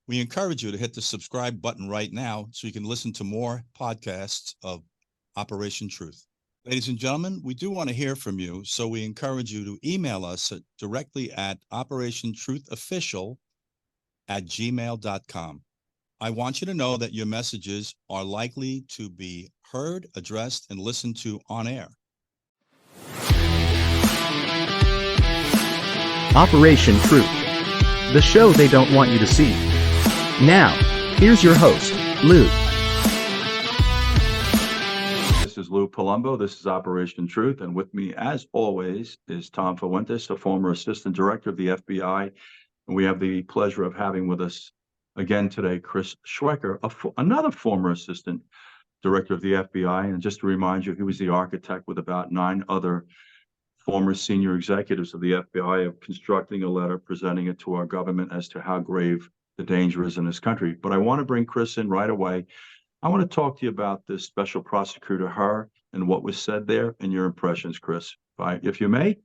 We encourage you to hit the subscribe button right now so you can listen to more podcasts of Operation Truth. Ladies and gentlemen, we do want to hear from you, so we encourage you to email us directly at operationtruthofficial@gmail.com. I want you to know that your messages are likely to be heard, addressed, and listened to on air. Operation Truth, the show they don't want you to see. Now, here's your host, Lou. This is Lou Palumbo. This is Operation Truth. And with me, as always, is Tom Fuentes, a former assistant director of the FBI. And we have the pleasure of having with us again today, Chris Swecker, another former assistant director of the FBI. And just to remind you, he was the architect with about 9 other former senior executives of the FBI of constructing a letter, presenting it to our government as to how grave the danger is in this country. But I want to bring Chris in right away. I want to talk to you about this special prosecutor, her, and what was said there and your impressions, Chris, if you may.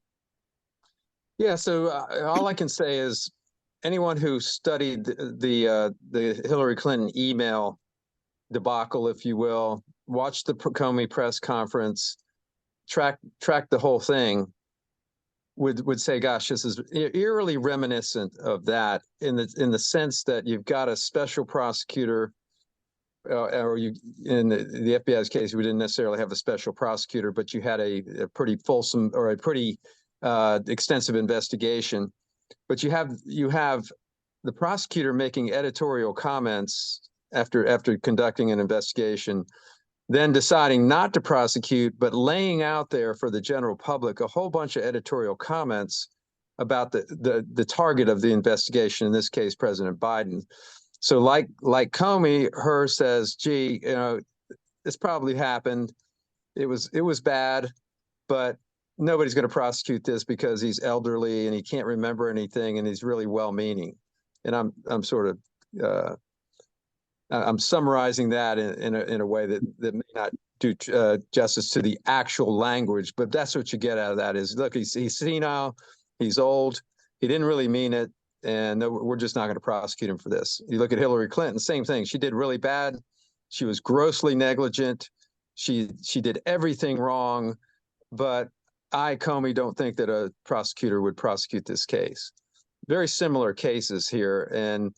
Yeah, so all I can say is anyone who studied the Hillary Clinton email debacle, if you will, watched the Comey press conference, tracked the whole thing, would say, gosh, this is eerily reminiscent of that in the sense that you've got a special prosecutor, or you in the FBI's case, we didn't necessarily have a special prosecutor, but you had a pretty fulsome or a pretty extensive investigation. But you have the prosecutor making editorial comments after conducting an investigation, then deciding not to prosecute, but laying out there for the general public a whole bunch of editorial comments about the target of the investigation, in this case, President Biden. So like Comey, her says, gee, this probably happened. It was bad, but nobody's going to prosecute this because he's elderly and he can't remember anything and he's really well-meaning. And I'm sort of I'm summarizing that in a way that may not do justice to the actual language, but that's what you get out of that is, look, he's senile, he's old, he didn't really mean it, and we're just not going to prosecute him for this. You look at Hillary Clinton, same thing. She did really bad. She was grossly negligent. She did everything wrong, but Comey, don't think that a prosecutor would prosecute this case. Very similar cases here, and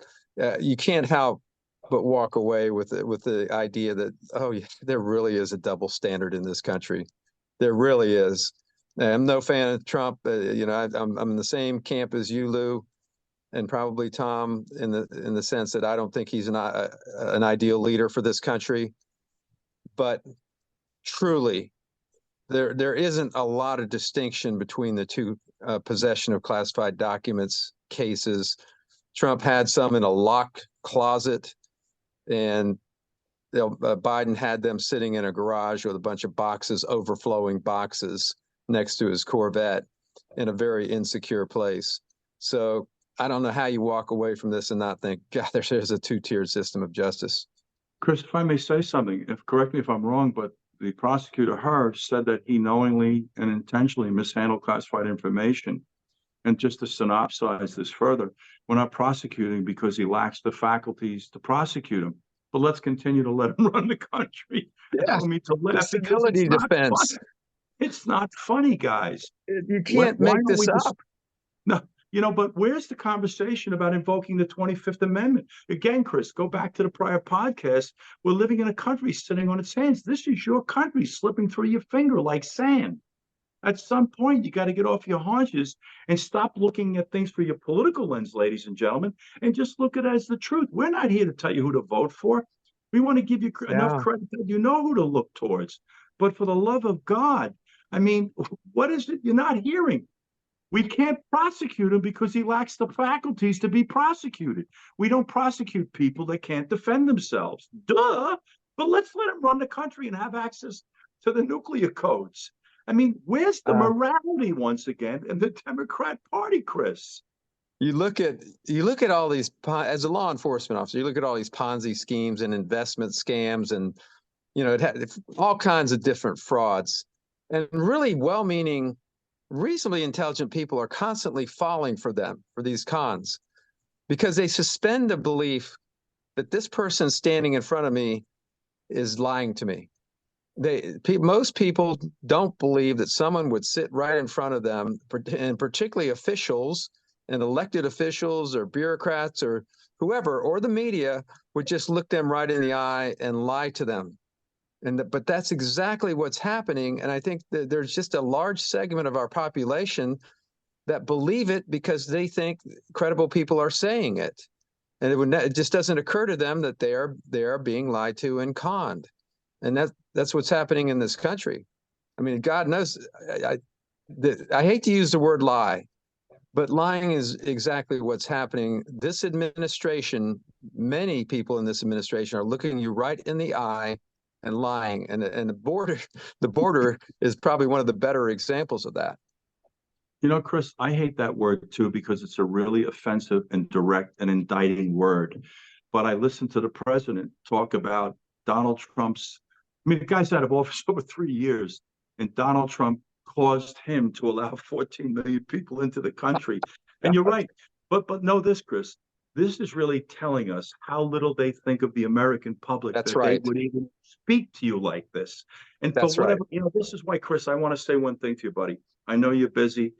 you can't help but walk away with the idea that, oh, yeah, there really is a double standard in this country. There really is. I'm no fan of Trump. I'm in the same camp as you, Lou, and probably Tom, in the sense that I don't think he's an ideal leader for this country. But truly, there isn't a lot of distinction between the two possession of classified documents cases. Trump had some in a locked closet, and Biden had them sitting in a garage with a bunch of boxes, overflowing boxes next to his Corvette in a very insecure place. So I don't know how you walk away from this and not think, God, there's a 2-tiered system of justice. Chris, if I may say something, correct me if I'm wrong, but the prosecutor, her, said that he knowingly and intentionally mishandled classified information. And just to synopsize this further, we're not prosecuting because he lacks the faculties to prosecute him. But let's continue to let him run the country. Yeah. I don't mean to laugh. Civility defense. It's not funny, guys. You can't make this up. No, but where's the conversation about invoking the 25th Amendment? Again, Chris, go back to the prior podcast. We're living in a country sitting on its hands. This is your country slipping through your finger like sand. At some point, you got to get off your haunches and stop looking at things through your political lens, ladies and gentlemen, and just look at it as the truth. We're not here to tell you who to vote for. We want to give you enough credit that you know who to look towards. But for the love of God, I mean, what is it you're not hearing? We can't prosecute him because he lacks the faculties to be prosecuted. We don't prosecute people that can't defend themselves. Duh! But let's let him run the country and have access to the nuclear codes. I mean, where's the morality once again in the Democrat Party, Chris? You look at all these, as a law enforcement officer, you look at all these Ponzi schemes and investment scams, and it had all kinds of different frauds, and really well-meaning, reasonably intelligent people are constantly falling for these cons. because they suspend the belief that this person standing in front of me is lying to me. Most people don't believe that someone would sit right in front of them, and particularly officials and elected officials or bureaucrats or whoever, or the media, would just look them right in the eye and lie to them. But that's exactly what's happening. And I think that there's just a large segment of our population that believe it because they think credible people are saying it. And it just doesn't occur to them that they are being lied to and conned. And that's what's happening in this country. I mean, God knows, I hate to use the word lie, but lying is exactly what's happening. This administration, many people in this administration are looking you right in the eye and lying. And the border is probably one of the better examples of that. You know, Chris, I hate that word too because it's a really offensive and direct and indicting word. But I listened to the president talk about Donald Trump's. I mean, the guy's out of office over 3 years, and Donald Trump caused him to allow 14 million people into the country. And you're right. But know this, Chris. This is really telling us how little they think of the American public. That's that right. They would even speak to you like this. And That's for whatever, right. this is why, Chris, I want to say one thing to you, buddy. I know you're busy.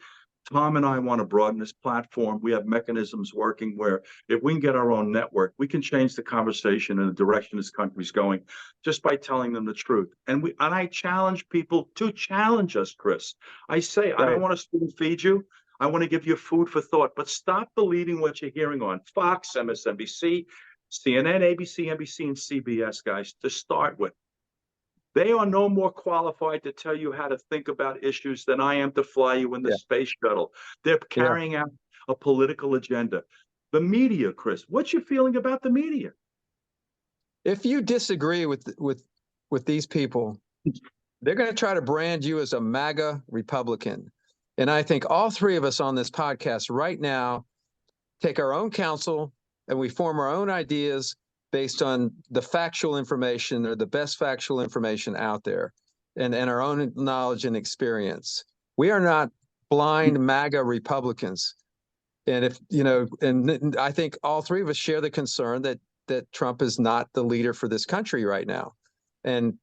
Tom and I want to broaden this platform. We have mechanisms working where if we can get our own network, we can change the conversation in the direction this country's going just by telling them the truth. And I challenge people to challenge us, Chris. I say, I don't want to spoon feed you. I want to give you food for thought, but stop believing what you're hearing on Fox, MSNBC, CNN, ABC, NBC, and CBS, guys, to start with. They are no more qualified to tell you how to think about issues than I am to fly you in the space shuttle. They're carrying out a political agenda. The media, Chris, what's your feeling about the media? If you disagree with these people, they're going to try to brand you as a MAGA Republican. And I think all three of us on this podcast right now take our own counsel and we form our own ideas based on the factual information or the best factual information out there and our own knowledge and experience. We are not blind MAGA Republicans. And and I think all three of us share the concern that Trump is not the leader for this country right now. And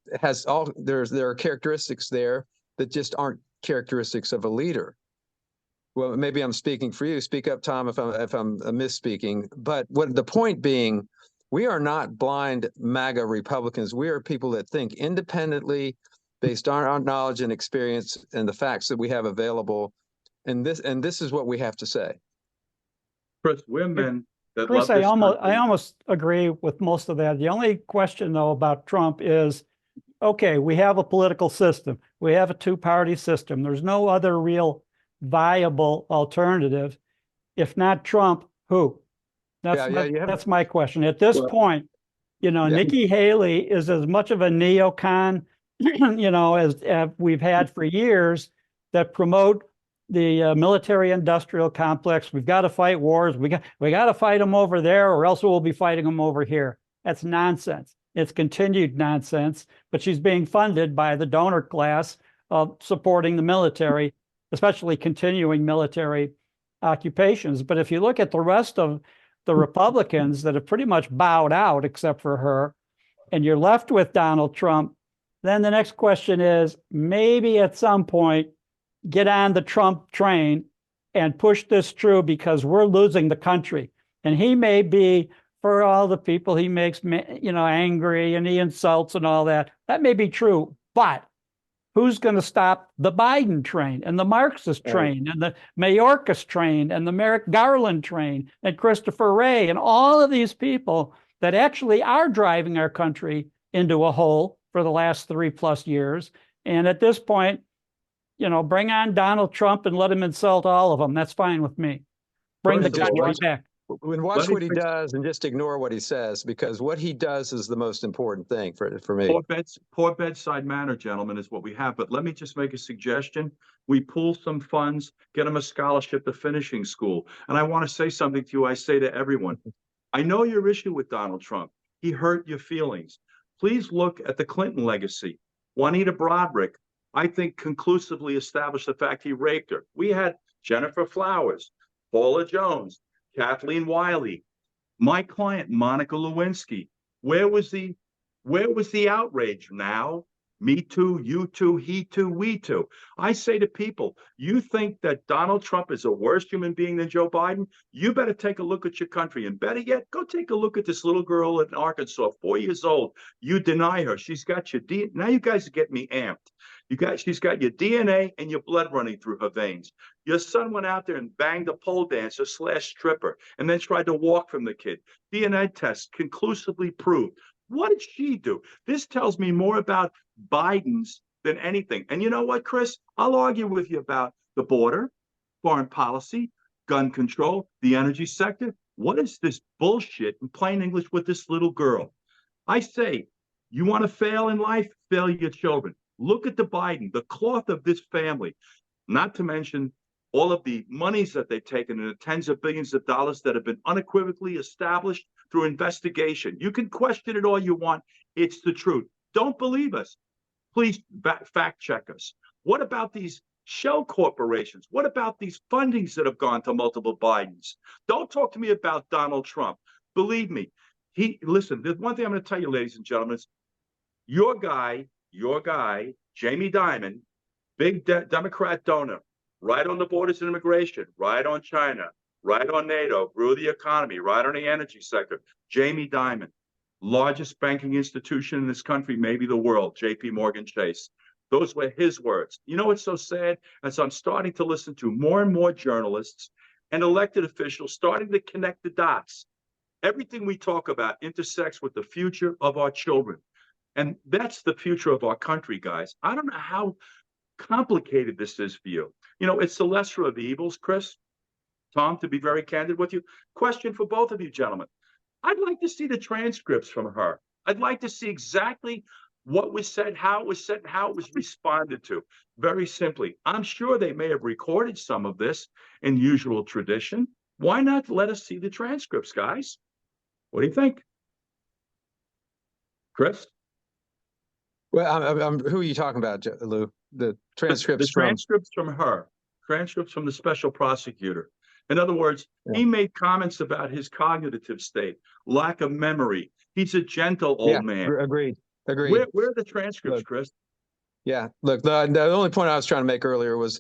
there are characteristics there that just aren't characteristics of a leader. Well, maybe I'm speaking for you. Speak up, Tom, if I'm misspeaking. But what the point being, we are not blind MAGA Republicans. We are people that think independently based on our knowledge and experience and the facts that we have available. And this is what we have to say. Chris, we're men that Chris, love this I almost agree with most of that. The only question, though, about Trump is, okay, we have a political system. We have a two-party system. There's no other real viable alternative. If not Trump, who? That's my question. At this point, Nikki Haley is as much of a neocon, as we've had for years that promote the military-industrial complex. We've got to fight wars. We got to fight them over there, or else we'll be fighting them over here. That's nonsense. It's continued nonsense. But she's being funded by the donor class of supporting the military, especially continuing military occupations. But if you look at the rest of the Republicans that have pretty much bowed out, except for her, and you're left with Donald Trump, then the next question is maybe at some point get on the Trump train and push this through, because we're losing the country. And he may be, for all the people he makes, angry and he insults and all that, that may be true. But who's going to stop the Biden train and the Marxist train and the Mayorkas train and the Merrick Garland train and Christopher Wray and all of these people that actually are driving our country into a hole for the last 3+ years? And at this point, bring on Donald Trump and let him insult all of them. That's fine with me. Bring the country back. Watch what he does and just ignore what he says, because what he does is the most important thing for me. Poor bedside manner, gentlemen, is what we have. But let me just make a suggestion. We pool some funds, get them a scholarship to finishing school. And I want to say something to you. I say to everyone, I know your issue with Donald Trump. He hurt your feelings. Please look at the Clinton legacy. Juanita Broderick, I think, conclusively established the fact he raped her. We had Jennifer Flowers, Paula Jones, Kathleen Wiley, my client, Monica Lewinsky. Where was the outrage? Now, me too, you too, he too, we too. I say to people, you think that Donald Trump is a worse human being than Joe Biden? You better take a look at your country. And better yet, go take a look at this little girl in Arkansas, 4 years old. You deny her. She's got your DNA. Now you guys get me amped. She's got your DNA and your blood running through her veins. Your son went out there and banged a pole dancer / stripper and then tried to walk from the kid. DNA tests conclusively proved. What did she do? This tells me more about Biden's than anything. And you know what, Chris? I'll argue with you about the border, foreign policy, gun control, the energy sector. What is this bullshit in plain English with this little girl? I say, you want to fail in life? Fail your children. Look at the Biden, the cloth of this family, not to mention all of the monies that they've taken in the tens of billions of dollars that have been unequivocally established through investigation. You can question it all you want. It's the truth. Don't believe us. Please fact check us. What about these shell corporations? What about these fundings that have gone to multiple Bidens? Don't talk to me about Donald Trump. Believe me, listen, there's one thing I'm going to tell you, ladies and gentlemen, is your guy, Jamie Dimon, big Democrat donor, right on the borders of immigration, right on China, right on NATO, grew the economy, right on the energy sector. Jamie Dimon, largest banking institution in this country, maybe the world, JP Morgan Chase. Those were his words. You know what's so sad? As I'm starting to listen to more and more journalists and elected officials starting to connect the dots. Everything we talk about intersects with the future of our children. And that's the future of our country, guys. I don't know how complicated this is for you. You know, it's the lesser of the evils, Chris. Tom, to be very candid with you, question for both of you gentlemen. I'd like to see the transcripts from her. I'd like to see exactly what was said, how it was said, and how it was responded to. Very simply, I'm sure they may have recorded some of this in usual tradition. Why not let us see the transcripts, guys? What do you think? Chris? Well, who are you talking about, Lou? The transcripts the transcripts from her, transcripts from the special prosecutor. In other words, he made comments about his cognitive state, lack of memory. He's a gentle old man. Agreed. Where are the transcripts, Look, Chris? Yeah, look, the only point I was trying to make earlier was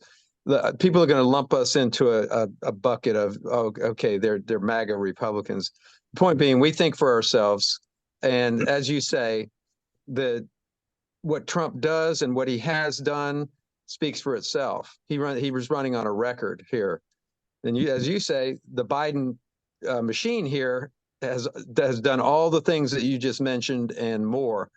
people are going to lump us into a bucket of, oh, okay, they're MAGA Republicans. The point being, we think for ourselves, and as you say, what Trump does and what he has done speaks for itself. He was running on a record here. And as you say, the Biden machine here has done all the things that you just mentioned and more.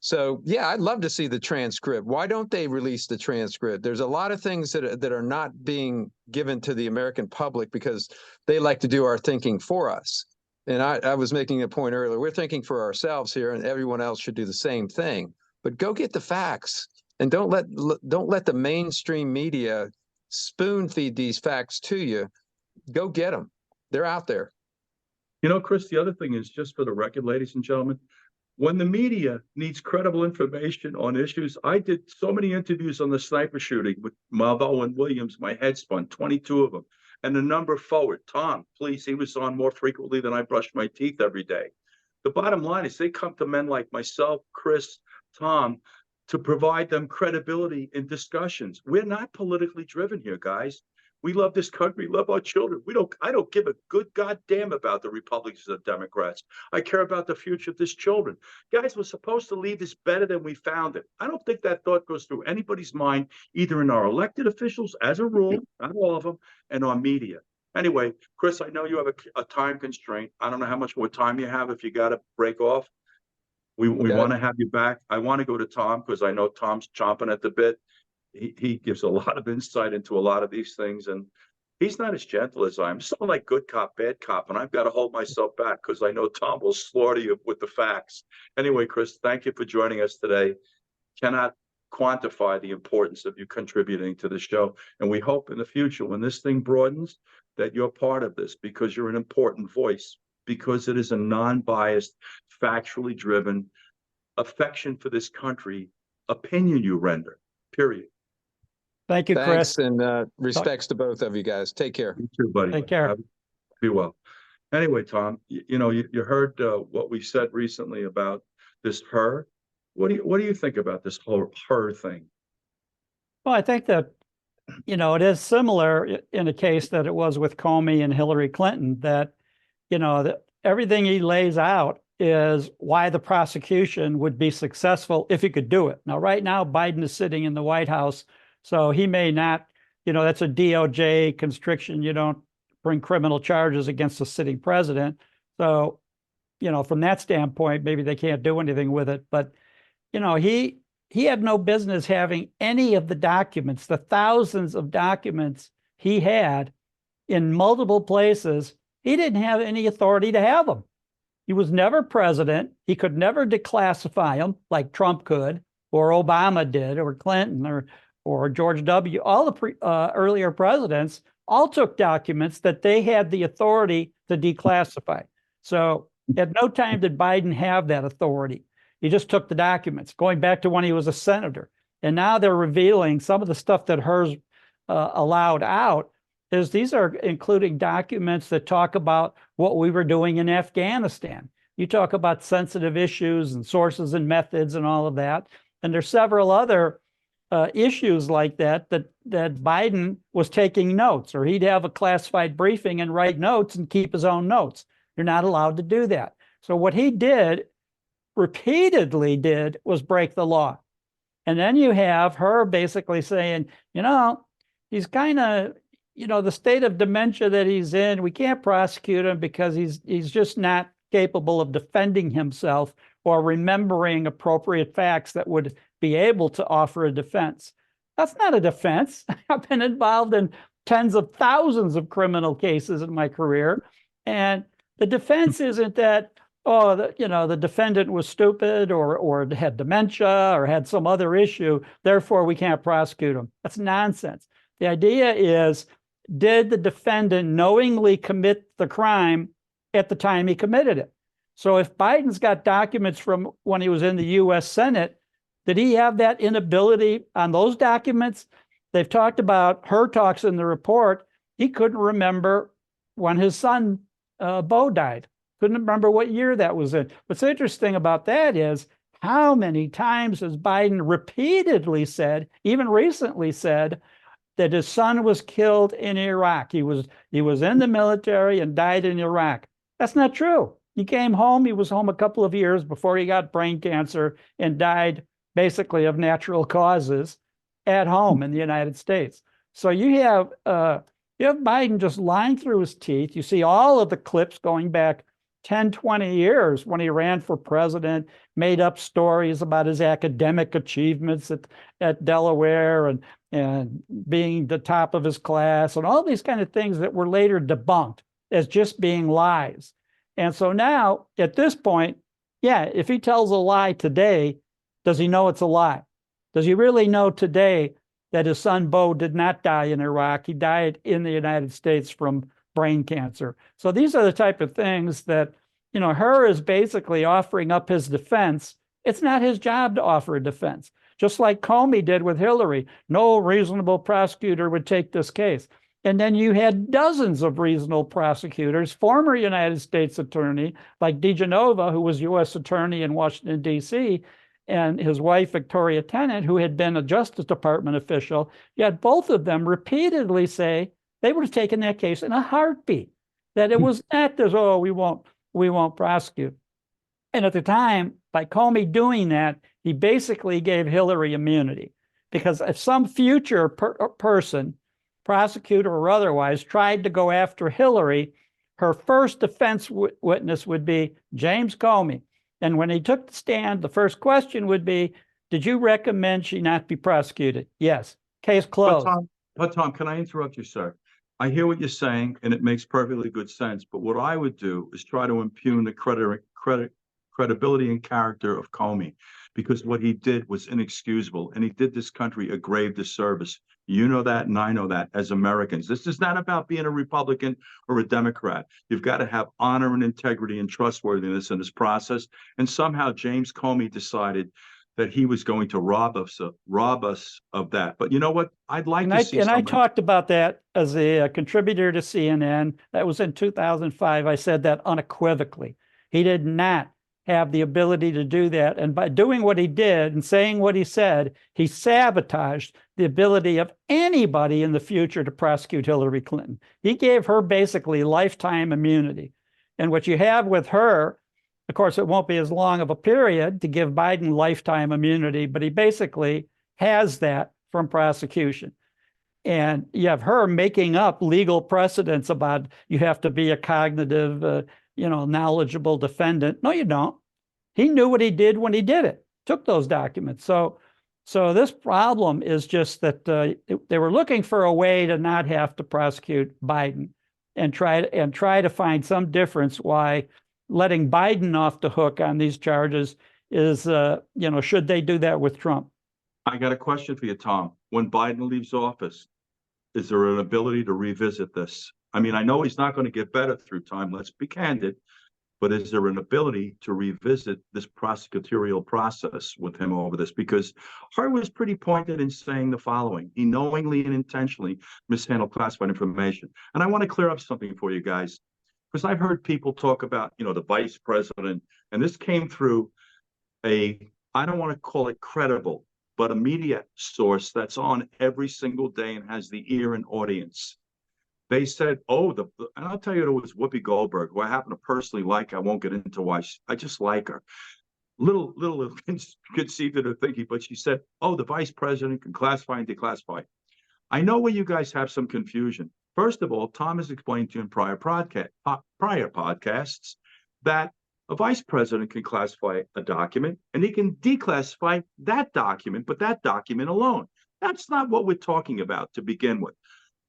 So, yeah, I'd love to see the transcript. Why don't they release the transcript? There's a lot of things that are not being given to the American public because they like to do our thinking for us. And I was making a point earlier. We're thinking for ourselves here, and everyone else should do the same thing. But go get the facts, and don't let the mainstream media spoon feed these facts to you. Go get them. They're out there. You know, Chris, the other thing is, just for the record, ladies and gentlemen, when the media needs credible information on issues, I did so many interviews on the sniper shooting with Malvo and Williams, my head spun, 22 of them, and the number forward. Tom, please, he was on more frequently than I brushed my teeth every day. The bottom line is they come to men like myself, Chris, Tom, to provide them credibility in discussions. We're not politically driven here, guys. We love this country, love our children. I don't give a good goddamn about the Republicans or the Democrats. I care about the future of this children. Guys, we're supposed to leave this better than we found it. I don't think that thought goes through anybody's mind, either in our elected officials, as a rule, not all of them, and our media. Anyway, Chris, I know you have a time constraint. I don't know how much more time you have if you got to break off. We want to have you back. I want to go to Tom because I know Tom's chomping at the bit. He gives a lot of insight into a lot of these things, and he's not as gentle as I am. It's not like good cop, bad cop, and I've got to hold myself back because I know Tom will slaughter you with the facts. Anyway, Chris, thank you for joining us today. Cannot quantify the importance of you contributing to the show, and we hope in the future, when this thing broadens, that you're part of this because you're an important voice, because it is a non-biased, factually driven affection for this country opinion you render, period. Thank you, Thanks, Chris. and respects to both of you guys. Take care. You too, buddy. Take care. Be well. Anyway, Tom, you heard what we said recently about this her. What do you think about this whole her thing? Well, I think that, it is similar in a case that it was with Comey and Hillary Clinton, that, that everything he lays out is why the prosecution would be successful if he could do it. Now, right now, Biden is sitting in the White House, so he may not, that's a DOJ constriction. You don't bring criminal charges against the sitting president. So, from that standpoint, maybe they can't do anything with it. But, he had no business having any of the documents, the thousands of documents he had in multiple places. He didn't have any authority to have them. He was never president. He could never declassify them like Trump could, or Obama did, or Clinton, or George W. All the earlier presidents all took documents that they had the authority to declassify. So at no time did Biden have that authority. He just took the documents, going back to when he was a senator. And now they're revealing some of the stuff that Hers allowed out. These are including documents that talk about what we were doing in Afghanistan. You talk about sensitive issues and sources and methods and all of that. And there's several other issues like that Biden was taking notes, or he'd have a classified briefing and write notes and keep his own notes. You're not allowed to do that. So what he repeatedly did was break the law. And then you have her basically saying, he's kind of, the state of dementia that he's in, we can't prosecute him because he's just not capable of defending himself or remembering appropriate facts that would be able to offer a defense. That's not a defense. I've been involved in tens of thousands of criminal cases in my career. And the defense isn't that, the defendant was stupid or had dementia or had some other issue, therefore we can't prosecute him. That's nonsense. The idea is, did the defendant knowingly commit the crime at the time he committed it? So if Biden's got documents from when he was in the U.S. Senate, did he have that inability on those documents? They've talked about, her talks in the report, he couldn't remember when his son, Beau, died. Couldn't remember what year that was in. What's interesting about that is how many times has Biden repeatedly said, even recently said, that his son was killed in Iraq. He was in the military and died in Iraq. That's not true. He came home. He was home a couple of years before he got brain cancer and died basically of natural causes at home in the United States. So you have Biden just lying through his teeth. You see all of the clips going back 10, 20 years when he ran for president, made up stories about his academic achievements at Delaware and being the top of his class and all these kind of things that were later debunked as just being lies. And so now at this point, if he tells a lie today, does he know it's a lie? Does he really know today that his son Beau did not die in Iraq? He died in the United States from brain cancer. So these are the type of things that, her is basically offering up his defense. It's not his job to offer a defense. Just like Comey did with Hillary. No reasonable prosecutor would take this case. And then you had dozens of reasonable prosecutors, former United States attorney like DeGenova, who was U.S. attorney in Washington, D.C., and his wife, Victoria Tennant, who had been a Justice Department official. You had both of them repeatedly say they would have taken that case in a heartbeat, that it was not as, we won't prosecute. And at the time, by Comey doing that, he basically gave Hillary immunity. Because if some future person, prosecutor or otherwise, tried to go after Hillary, her first defense witness would be James Comey. And when he took the stand, the first question would be, did you recommend she not be prosecuted? Yes. Case closed. But Tom, can I interrupt you, sir? I hear what you're saying, and it makes perfectly good sense. But what I would do is try to impugn the credibility and character of Comey, because what he did was inexcusable, and he did this country a grave disservice. You know that, and I know that as Americans. This is not about being a Republican or a Democrat. You've got to have honor and integrity and trustworthiness in this process. And somehow James Comey decided that he was going to rob us of that. But you know what? I'd like And to I see and I somebody. talked about that as a contributor to CNN. That was in 2005. I said that unequivocally. He did not have the ability to do that. And by doing what he did and saying what he said, he sabotaged the ability of anybody in the future to prosecute Hillary Clinton. He gave her basically lifetime immunity. And what you have with her, of course, it won't be as long of a period to give Biden lifetime immunity, but he basically has that from prosecution. And you have her making up legal precedents about you have to be a cognitive, knowledgeable defendant. No, you don't. He knew what he did when he did it, took those documents. So this problem is just that they were looking for a way to not have to prosecute Biden and try to find some difference why letting Biden off the hook on these charges is, should they do that with Trump? I got a question for you, Tom. When Biden leaves office, is there an ability to revisit this? I mean, I know he's not going to get better through time. Let's be candid. But is there an ability to revisit this prosecutorial process with him over this? Because Hart was pretty pointed in saying the following: he knowingly and intentionally mishandled classified information. And I want to clear up something for you guys, because I've heard people talk about, the vice president, and this came through I don't want to call it credible, but a media source that's on every single day and has the ear and audience. They said, and I'll tell you, it was Whoopi Goldberg, who I happen to personally like. I won't get into why. I just like her. Little conceived of her thinking, but she said, the vice president can classify and declassify. I know where you guys have some confusion. First of all, Tom has explained to you in prior podcasts that a vice president can classify a document and he can declassify that document, but that document alone. That's not what we're talking about to begin with.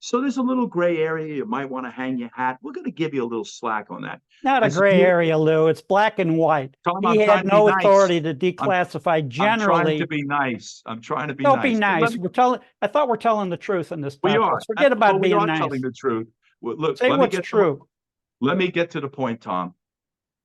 So there's a little gray area. You might want to hang your hat. We're going to give you a little slack on that. Not a gray area, Lou. It's black and white. Tom, He had no authority to declassify generally. I'm trying to be nice. Don't be nice. I thought we're telling the truth in this podcast. We are. Forget about being nice. We are telling the truth. Well, look, say what's true. Let me get to the point, Tom.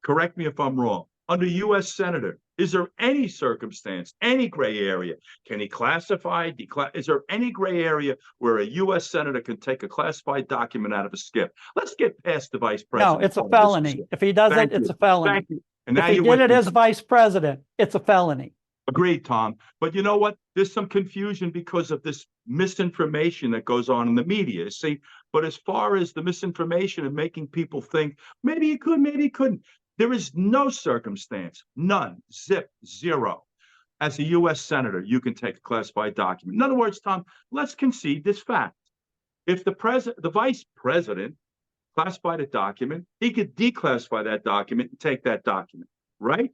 Correct me if I'm wrong. Under U.S. Senator, is there any circumstance, any gray area? Can he classify, is there any gray area where a U.S. Senator can take a classified document out of a skip? Let's get past the vice president. No, it's a felony. If he does it, it's a felony. Thank you. And if he did it as vice president, it's a felony. Agreed, Tom. But you know what? There's some confusion because of this misinformation that goes on in the media. See, but as far as the misinformation and making people think maybe he could, maybe he couldn't, there is no circumstance, none, zero. As a U.S. Senator, you can take a classified document. In other words, Tom, let's concede this fact. If the vice president classified a document, he could declassify that document and take that document, right?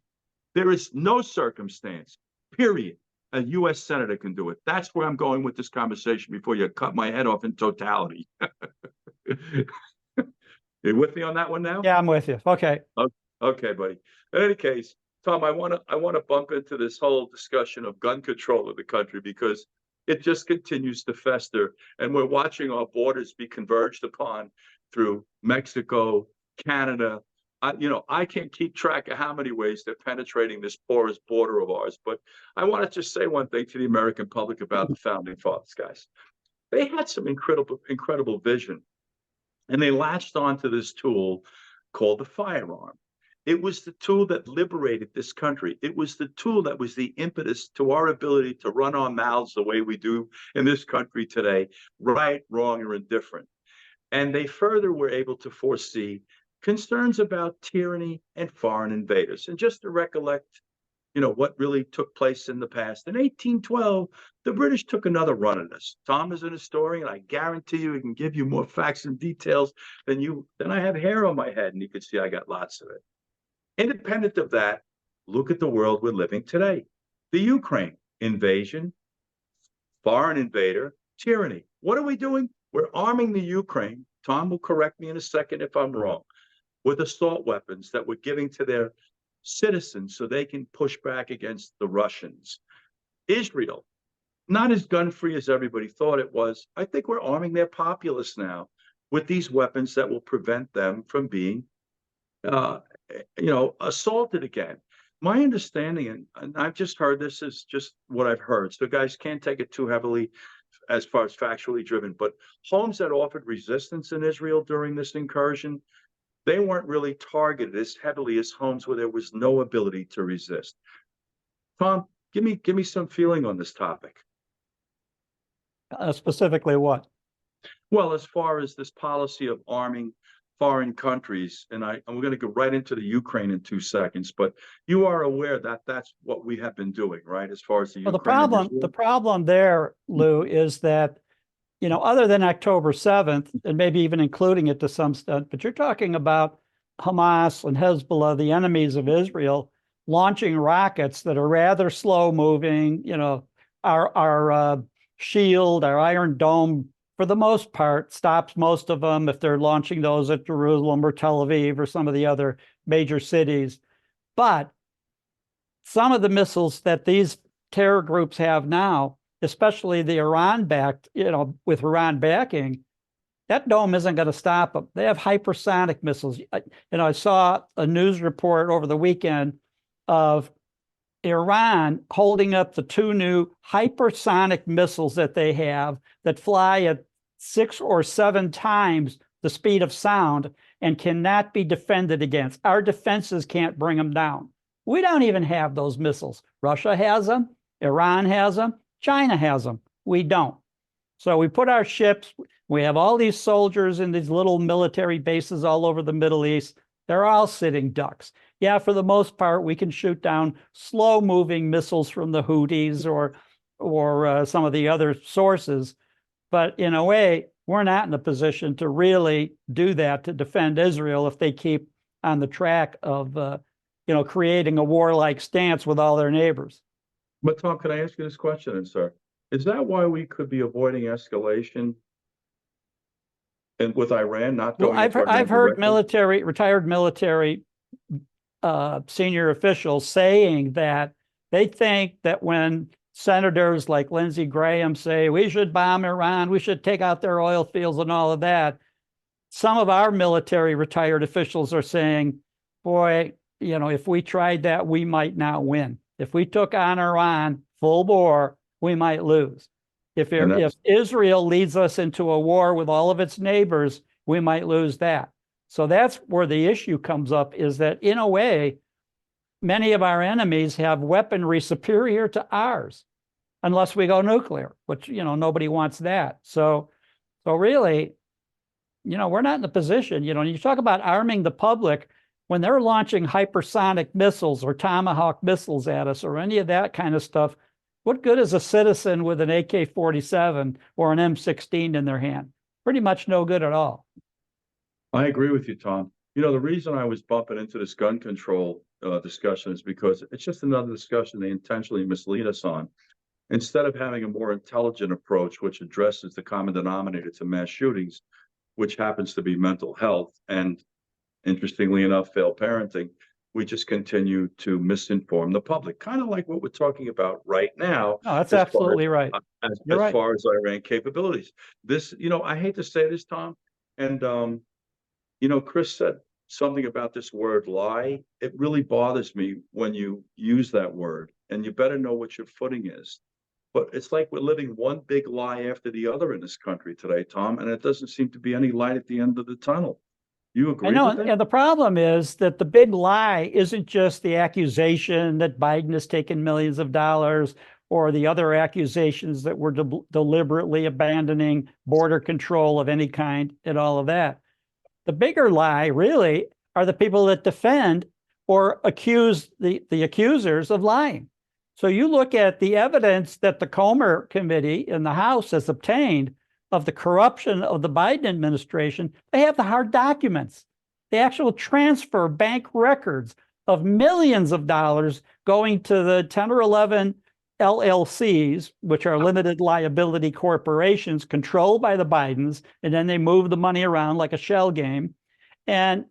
There is no circumstance, period. A U.S. Senator can do it. That's where I'm going with this conversation before you cut my head off in totality. You with me on that one now? Yeah, I'm with you. Okay. Okay, buddy. In any case, Tom, I want to bump into this whole discussion of gun control of the country because it just continues to fester, and we're watching our borders be converged upon through Mexico, Canada. I can't keep track of how many ways they're penetrating this porous border of ours. But I want to just say one thing to the American public about the founding fathers, guys. They had some incredible vision, and they latched onto this tool called the firearm. It was the tool that liberated this country. It was the tool that was the impetus to our ability to run our mouths the way we do in this country today, right, wrong, or indifferent. And they further were able to foresee concerns about tyranny and foreign invaders. And just to recollect, what really took place in the past. In 1812, the British took another run at us. Tom is an historian. I guarantee you he can give you more facts and details than I have hair on my head, and you can see I got lots of it. Independent of that, look at the world we're living today. The Ukraine invasion, foreign invader, tyranny. What are we doing? We're arming the Ukraine. Tom will correct me in a second if I'm wrong, with assault weapons that we're giving to their citizens so they can push back against the Russians. Israel, not as gun-free as everybody thought it was. I think we're arming their populace now with these weapons that will prevent them from being assaulted again. my understanding, and I've just heard, this is just what I've heard, so guys can't take it too heavily as far as factually driven, but homes that offered resistance in Israel during this incursion, they weren't really targeted as heavily as homes where there was no ability to resist. Tom, give me some feeling on this topic. Specifically what? Well, as far as this policy of arming foreign countries, and we're going to go right into the Ukraine in 2 seconds, but you are aware that that's what we have been doing, right? As far as the Well, Ukraine and the Israel? problem there, Lou, is that, you know, other than October 7th, and maybe even including it to some extent, but you're talking about Hamas and Hezbollah, the enemies of Israel, launching rockets that are rather slow moving. You know, our shield, our Iron Dome, for the most part, stops most of them if they're launching those at Jerusalem or Tel Aviv or some of the other major cities. But some of the missiles that these terror groups have now, especially the Iran-backed, you know, with Iran backing, that dome isn't going to stop them. They have hypersonic missiles. I saw a news report over the weekend of Iran holding up the 2 new hypersonic missiles that they have that fly at 6 or 7 times the speed of sound and cannot be defended against. Our defenses can't bring them down. We don't even have those missiles. Russia has them, Iran has them, China has them. We don't. So we put our ships, we have all these soldiers in these little military bases all over the Middle East. They're all sitting ducks. Yeah, for the most part, we can shoot down slow-moving missiles from the Houthis or some of the other sources. But in a way, we're not in a position to really do that to defend Israel if they keep on the track of, creating a warlike stance with all their neighbors. But Tom, can I ask you this question, sir? Is that why we could be avoiding escalation and with Iran not going? Well, I've heard retired military senior officials saying that they think that when senators like Lindsey Graham say we should bomb Iran, we should take out their oil fields and all of that, some of our military retired officials are saying, boy, you know, if we tried that, we might not win. If we took on Iran full bore, we might lose. If Israel leads us into a war with all of its neighbors, we might lose that. So that's where the issue comes up, is that in a way, many of our enemies have weaponry superior to ours, unless we go nuclear, which, you know, nobody wants that. So really, you know, we're not in the position, you know, you talk about arming the public when they're launching hypersonic missiles or Tomahawk missiles at us or any of that kind of stuff. What good is a citizen with an AK-47 or an M16 in their hand? Pretty much no good at all. I agree with you, Tom. You know, the reason I was bumping into this gun control discussion is because it's just another discussion they intentionally mislead us on. Instead of having a more intelligent approach, which addresses the common denominator to mass shootings, which happens to be mental health and, interestingly enough, failed parenting, we just continue to misinform the public, kind of like what we're talking about right now. No, that's absolutely right. As far as Iran capabilities. This, you know, I hate to say this, Tom, and you know, Chris said something about this word lie. It really bothers me when you use that word, and you better know what your footing is. But it's like we're living one big lie after the other in this country today, Tom, and it doesn't seem to be any light at the end of the tunnel. You agree? I know, with that? and the problem is that the big lie isn't just the accusation that Biden has taken millions of dollars or the other accusations that we're deliberately abandoning border control of any kind and all of that. The bigger lie really are the people that defend or accuse the accusers of lying. So you look at the evidence that the Comer Committee in the House has obtained of the corruption of the Biden administration. They have the hard documents, the actual transfer bank records of millions of dollars going to the 10 or 11 LLCs, which are limited liability corporations controlled by the Bidens, and then they move the money around like a shell game. And,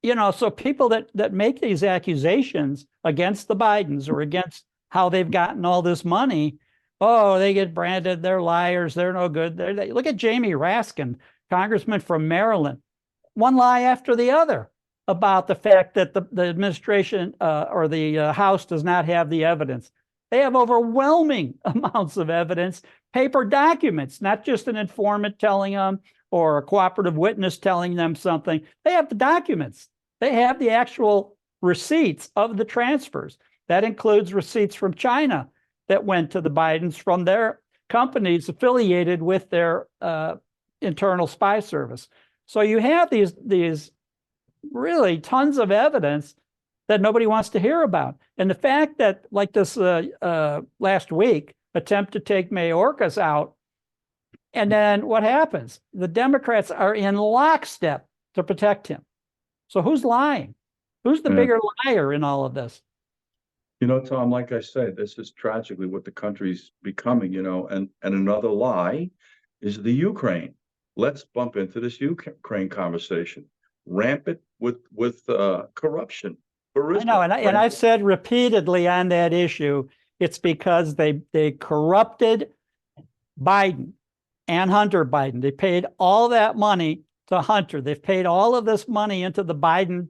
you know, so people that make these accusations against the Bidens or against how they've gotten all this money, oh, they get branded, they're liars, they're no good. Look at Jamie Raskin, congressman from Maryland. One lie after the other. about the fact that the administration or the House does not have the evidence. They have overwhelming amounts of evidence, paper documents, not just an informant telling them or a cooperative witness telling them something. They have the documents. They have the actual receipts of the transfers. That includes receipts from China that went to the Bidens from their companies affiliated with their internal spy service. So you have these really tons of evidence that nobody wants to hear about. And the fact that, like this last week, attempt to take Mayorkas out, and then what happens? The Democrats are in lockstep to protect him. So who's lying? Who's the bigger liar in all of this? You know, Tom, like I said, this is tragically what the country's becoming, and another lie is the Ukraine. Let's bump into this Ukraine conversation. Rampant with corruption. I know, and I've said repeatedly on that issue, it's because they corrupted Biden and Hunter Biden. They paid all that money to Hunter. They've paid all of this money into the Biden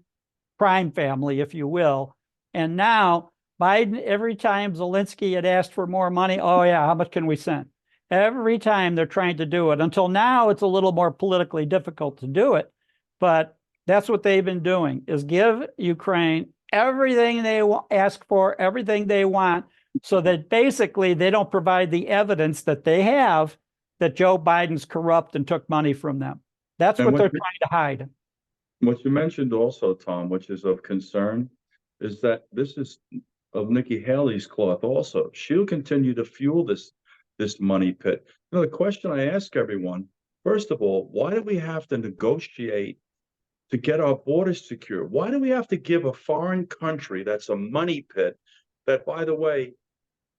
crime family, if you will. And now Biden, every time Zelensky had asked for more money, oh yeah, how much can we send? Every time they're trying to do it. Until now, it's a little more politically difficult to do it. But that's what they've been doing, is give Ukraine everything they ask for, everything they want, so that basically they don't provide the evidence that they have that Joe Biden's corrupt and took money from them. That's what they're trying to hide. What you mentioned also, Tom, which is of concern, is that this is of Nikki Haley's cloth also. She'll continue to fuel this money pit. The question I ask everyone, first of all, why do we have to negotiate to get our borders secure? Why do we have to give a foreign country that's a money pit, that, by the way,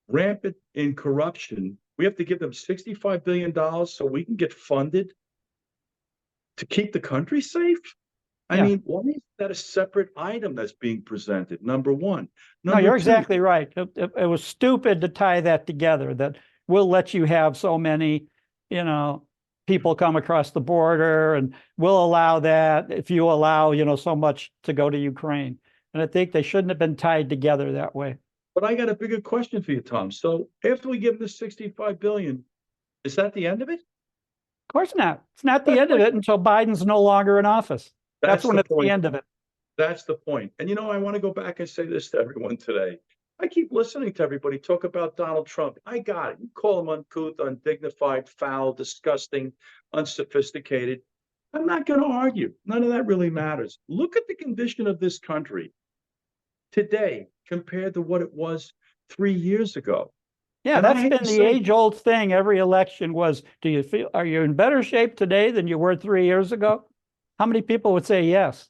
rampant in corruption, we have to give them $65 billion so we can get funded to keep the country safe? I mean, why is that a separate item that's being presented? Number one. No, you're exactly right. It was stupid to tie that together, that we'll let you have so many, people come across the border, and we'll allow that if you allow, so much to go to Ukraine. And I think they shouldn't have been tied together that way. But I got a bigger question for you, Tom. So after we give them the $65 billion, is that the end of it? Of course not. It's not the end of it until Biden's no longer in office. That's when it's the end of it. That's the point. And I want to go back and say this to everyone today. I keep listening to everybody talk about Donald Trump. I got it. You call him uncouth, undignified, foul, disgusting, unsophisticated. I'm not going to argue. None of that really matters. Look at the condition of this country today compared to what it was 3 years ago. Yeah, that's been the age-old thing. Every election was, are you in better shape today than you were 3 years ago? How many people would say yes?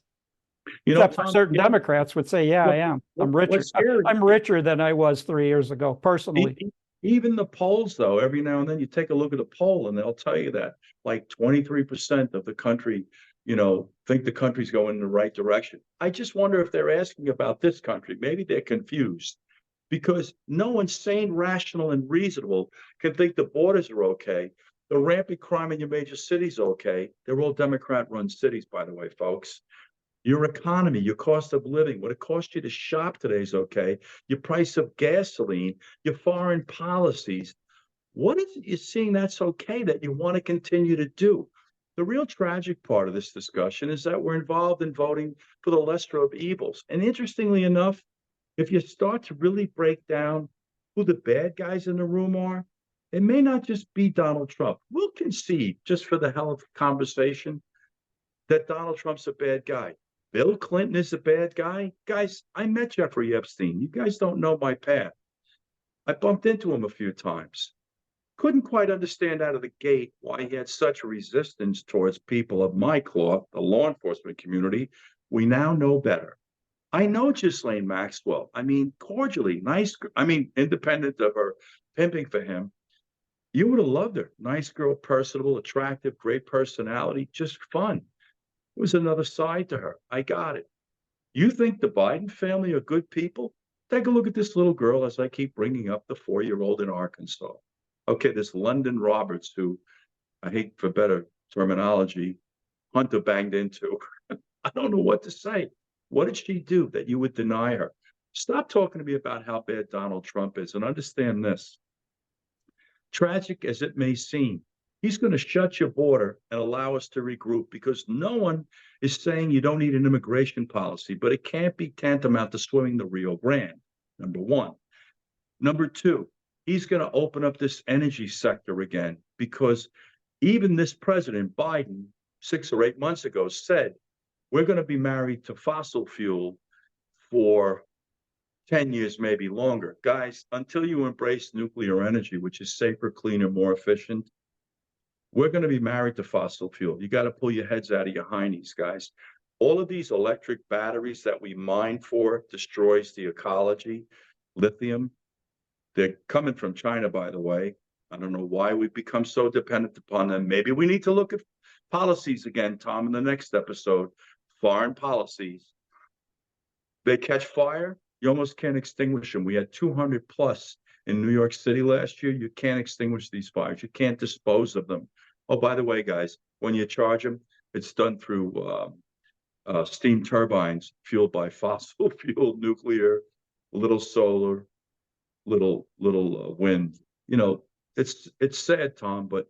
Except for certain Democrats would say, yeah, I am. I'm richer. I'm richer than I was 3 years ago, personally. Even the polls, though, every now and then you take a look at a poll and they'll tell you that like 23% of the country, think the country's going in the right direction. I just wonder if they're asking about this country. Maybe they're confused, because no one sane, rational, and reasonable can think the borders are okay. The rampant crime in your major cities okay. They're all Democrat-run cities, by the way, folks. Your economy, your cost of living, what it costs you to shop today is okay. Your price of gasoline, your foreign policies. What is it you're seeing that's okay that you want to continue to do? The real tragic part of this discussion is that we're involved in voting for the lesser of evils. And interestingly enough, if you start to really break down who the bad guys in the room are, it may not just be Donald Trump. We'll concede, just for the hell of the conversation, that Donald Trump's a bad guy. Bill Clinton is a bad guy. Guys, I met Jeffrey Epstein. You guys don't know my path. I bumped into him a few times. Couldn't quite understand out of the gate why he had such a resistance towards people of my cloth, the law enforcement community. We now know better. I know Ghislaine Maxwell. I mean, cordially, nice. Independent of her pimping for him, you would have loved her. Nice girl, personable, attractive, great personality, just fun. It was another side to her. I got it. You think the Biden family are good people? Take a look at this little girl, as I keep bringing up, the 4-year-old in Arkansas. Okay, this London Roberts, who, I hate for better terminology, Hunter banged into. I don't know what to say. What did she do that you would deny her? Stop talking to me about how bad Donald Trump is and understand this. Tragic as it may seem, he's going to shut your border and allow us to regroup because no one is saying you don't need an immigration policy, but it can't be tantamount to swimming the Rio Grande, number one. Number two, he's going to open up this energy sector again because even this President Biden, 6 or 8 months ago, said we're going to be married to fossil fuel for 10 years, maybe longer. Guys, until you embrace nuclear energy, which is safer, cleaner, more efficient, we're going to be married to fossil fuel. You got to pull your heads out of your heinies, guys. All of these electric batteries that we mine for destroys the ecology. Lithium, they're coming from China, by the way. I don't know why we've become so dependent upon them. Maybe we need to look at policies again, Tom, in the next episode. Foreign policies. They catch fire, you almost can't extinguish them. We had 200 plus in New York City last year. You can't extinguish these fires. You can't dispose of them. Oh, by the way, guys, when you charge them, it's done through steam turbines fueled by fossil fuel, nuclear, little solar, little wind. You know, it's sad, Tom, but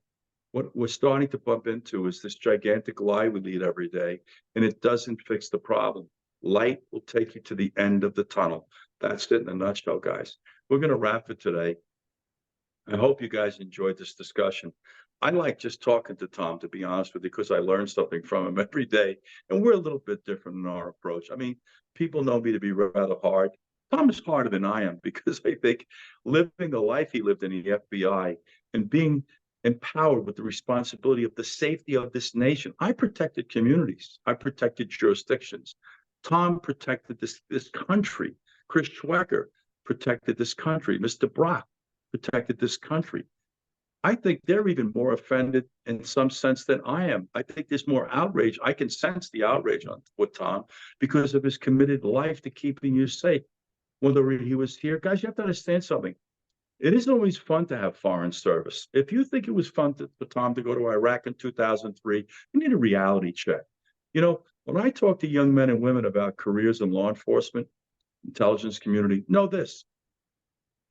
what we're starting to bump into is this gigantic lie we lead every day, and it doesn't fix the problem. Light will take you to the end of the tunnel. That's it in a nutshell, guys. We're going to wrap it today. I hope you guys enjoyed this discussion. I like just talking to Tom, to be honest with you, because I learn something from him every day, and we're a little bit different in our approach. I mean, people know me to be rather hard. Tom is harder than I am because I think living the life he lived in the FBI and being empowered with the responsibility of the safety of this nation. I protected communities. I protected jurisdictions. Tom protected this country. Chris Swecker protected this country. Mr. Brock protected this country. I think they're even more offended in some sense than I am. I think there's more outrage. I can sense the outrage with Tom because of his committed life to keeping you safe. Whether he was here, guys, you have to understand something. It isn't always fun to have foreign service. If you think it was fun for Tom to go to Iraq in 2003, you need a reality check. You know, when I talk to young men and women about careers in law enforcement, intelligence community, know this.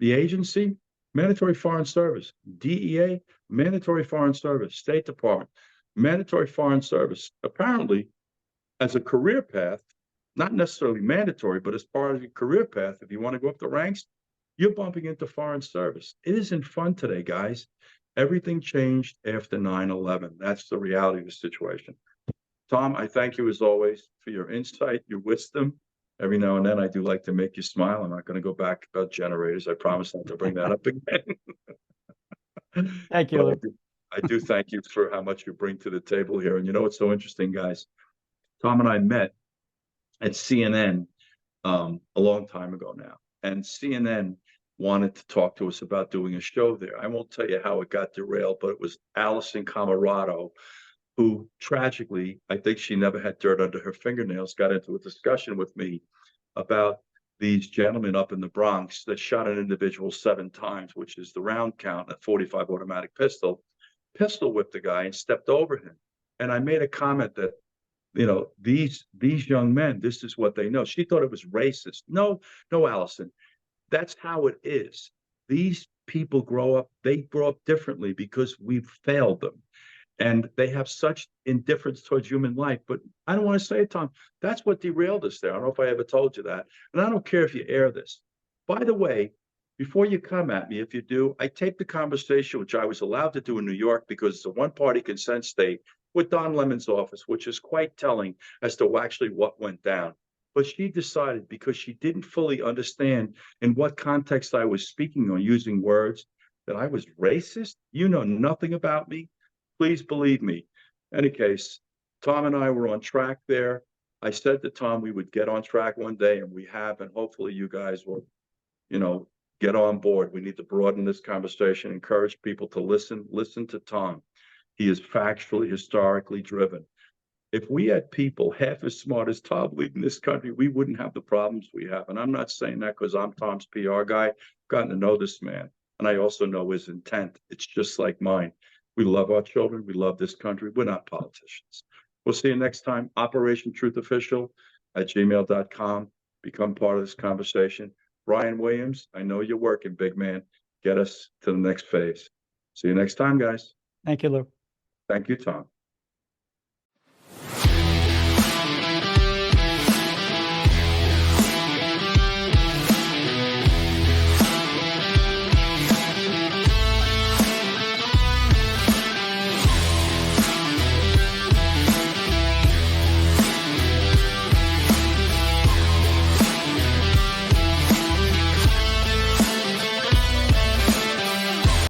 The agency, mandatory foreign service. DEA, mandatory foreign service. State Department, mandatory foreign service. Apparently, as a career path, not necessarily mandatory, but as part of your career path, if you want to go up the ranks, you're bumping into foreign service. It isn't fun today, guys. Everything changed after 9/11. That's the reality of the situation. Tom, I thank you as always for your insight, your wisdom. Every now and then I do like to make you smile. I'm not going to go back about generators. I promise not to bring that up again. Thank you. I do thank you for how much you bring to the table here. And you know what's so interesting, guys? Tom and I met at CNN a long time ago now. And CNN wanted to talk to us about doing a show there. I won't tell you how it got derailed, but it was Allison Camarado, who tragically, I think she never had dirt under her fingernails, got into a discussion with me about these gentlemen up in the Bronx that shot an individual 7 times, which is the round count, a .45 automatic pistol whipped the guy and stepped over him. And I made a comment that, you know, these young men, this is what they know. She thought it was racist. No, Allison, that's how it is. These people they grow up differently because we've failed them. And they have such indifference towards human life. But I don't want to say it, Tom. That's what derailed us there. I don't know if I ever told you that. And I don't care if you air this. By the way, before you come at me, if you do, I taped the conversation, which I was allowed to do in New York because it's a one-party consent state with Don Lemon's office, which is quite telling as to actually what went down. But she decided, because she didn't fully understand in what context I was speaking or using words, that I was racist. You know nothing about me. Please believe me. In any case, Tom and I were on track there. I said to Tom we would get on track one day, and we have, and hopefully you guys will, you know, get on board. We need to broaden this conversation, encourage people to listen to Tom. He is factually, historically driven. If we had people half as smart as Tom leading this country, we wouldn't have the problems we have. And I'm not saying that because I'm Tom's PR guy. I've gotten to know this man, and I also know his intent. It's just like mine. We love our children. We love this country. We're not politicians. We'll see you next time. OperationTruthOfficial@gmail.com. Become part of this conversation. Brian Williams, I know you're working, big man. Get us to the next phase. See you next time, guys. Thank you, Lou. Thank you, Tom.